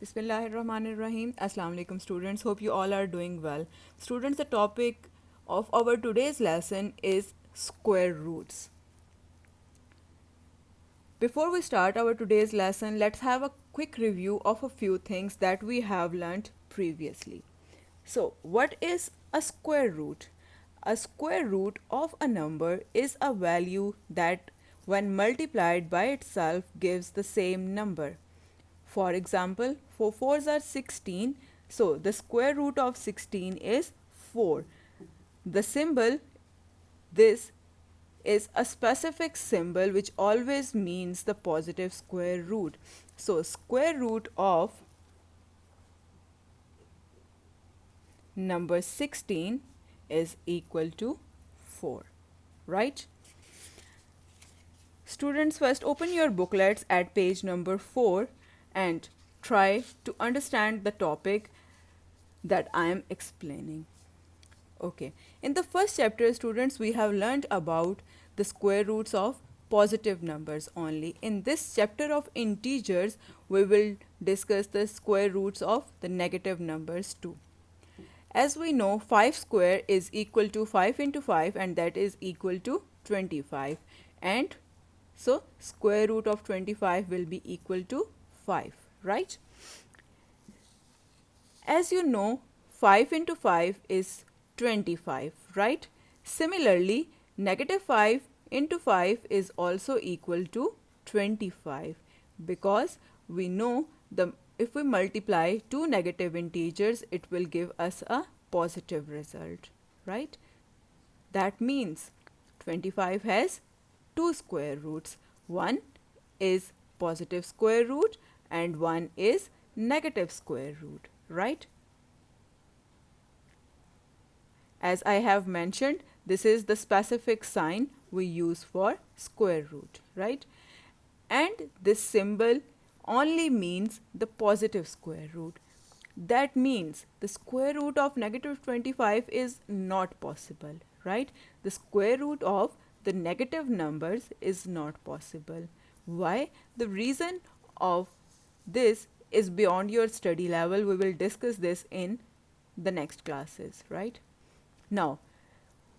Bismillahirrahmanirrahim. Assalamu alaikum students. Hope you all are doing well. Students, the topic of our today's lesson is square roots. Before we start our today's lesson, let's have a quick review of a few things that we have learnt previously. So, what is a square root? A square root of a number is a value that when multiplied by itself gives the same number. For example, 4 fours are 16, so the square root of 16 is 4. The symbol, this is a specific symbol which always means the positive square root. So, square root of number 16 is equal to 4, right? Students, first open your booklets at page number 4 and try to understand the topic that I am explaining. Okay, in the first chapter, students, we have learned about the square roots of positive numbers only. In this chapter of integers, we will discuss the square roots of the negative numbers too. As we know, 5 square is equal to 5 into 5, and that is equal to 25. And so square root of 25 will be equal to 5, right? As you know, 5 into 5 is 25, right? Similarly, negative 5 into 5 is also equal to 25, because we know the if we multiply two negative integers, it will give us a positive result, right? That means 25 has two square roots. One is positive square root and one is negative square root, right? As I have mentioned, this is the specific sign we use for square root, right? And this symbol only means the positive square root. That means the square root of negative 25 is not possible, right? The square root of the negative numbers is not possible. Why? The reason of this is beyond your study level. We will discuss this in the next classes, right? Now,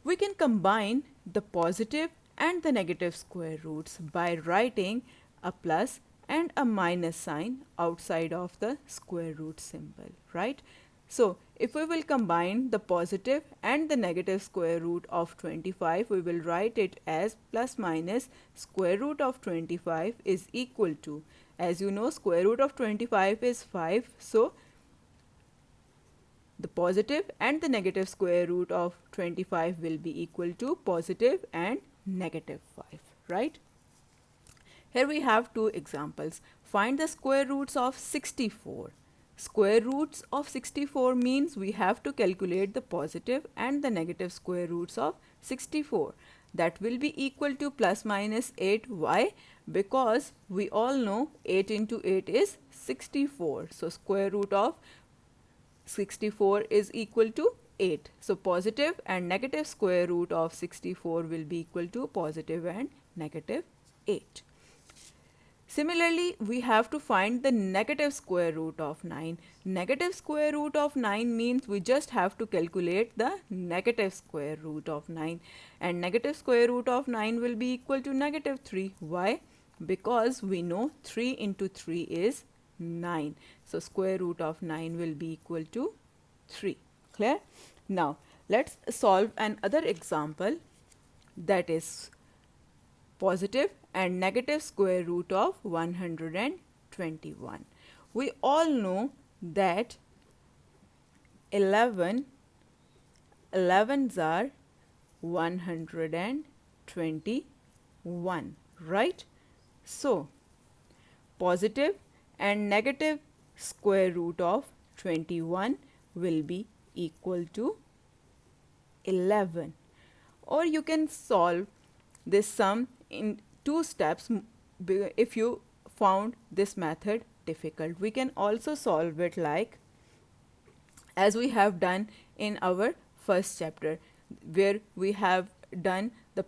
we can combine the positive and the negative square roots by writing a plus and a minus sign outside of the square root symbol, right? So, if we will combine the positive and the negative square root of 25, we will write it as plus minus square root of 25 is equal to, as you know, square root of 25 is 5. So, the positive and the negative square root of 25 will be equal to positive and negative 5, right? Here we have two examples. Find the square roots of 64. Square roots of 64 means we have to calculate the positive and the negative square roots of 64. That will be equal to plus minus 8. Why? Because we all know 8 into 8 is 64. So square root of 64 is equal to 8. So positive and negative square root of 64 will be equal to positive and negative 8. Similarly, we have to find the negative square root of 9. Negative square root of 9 means we just have to calculate the negative square root of 9. And negative square root of 9 will be equal to negative 3. Why? Because we know 3 into 3 is 9. So, square root of 9 will be equal to 3. Clear? Now, let's solve another example, that is positive and negative square root of 121. We all know that 11 11s are 121, right? So, positive and negative square root of 21 will be equal to 11. Or you can solve this sum in two steps if you found this method difficult. We can also solve it like as we have done in our first chapter, where we have done the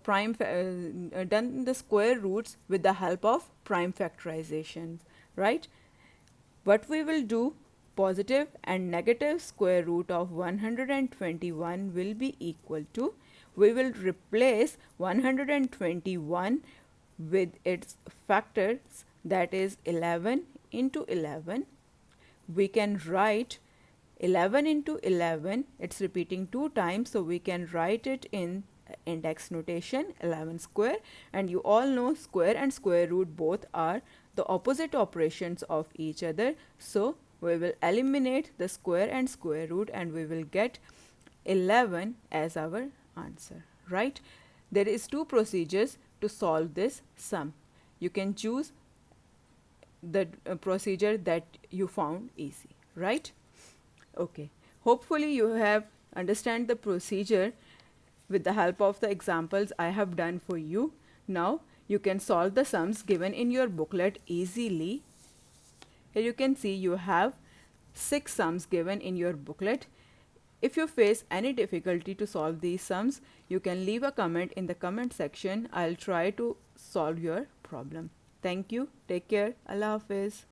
done the square roots with the help of prime factorization, right? What we will do, positive and negative square root of 121 will be equal to, we will replace 121 with its factors, that is 11 into 11. We can write 11 into 11, it's repeating 2 times, so we can write it in index notation 11 square, and you all know square and square root both are the opposite operations of each other, so we will eliminate the square and square root and we will get 11 as our answer, right? There is two procedures to solve this sum. You can choose the procedure that you found easy, right? Okay, hopefully you have understand the procedure with the help of the examples I have done for you. Now you can solve the sums given in your booklet easily. Here you can see you have 6 sums given in your booklet. If you face any difficulty to solve these sums, you can leave a comment in the comment section. I'll try to solve your problem. Thank you. Take care. Allah Hafiz.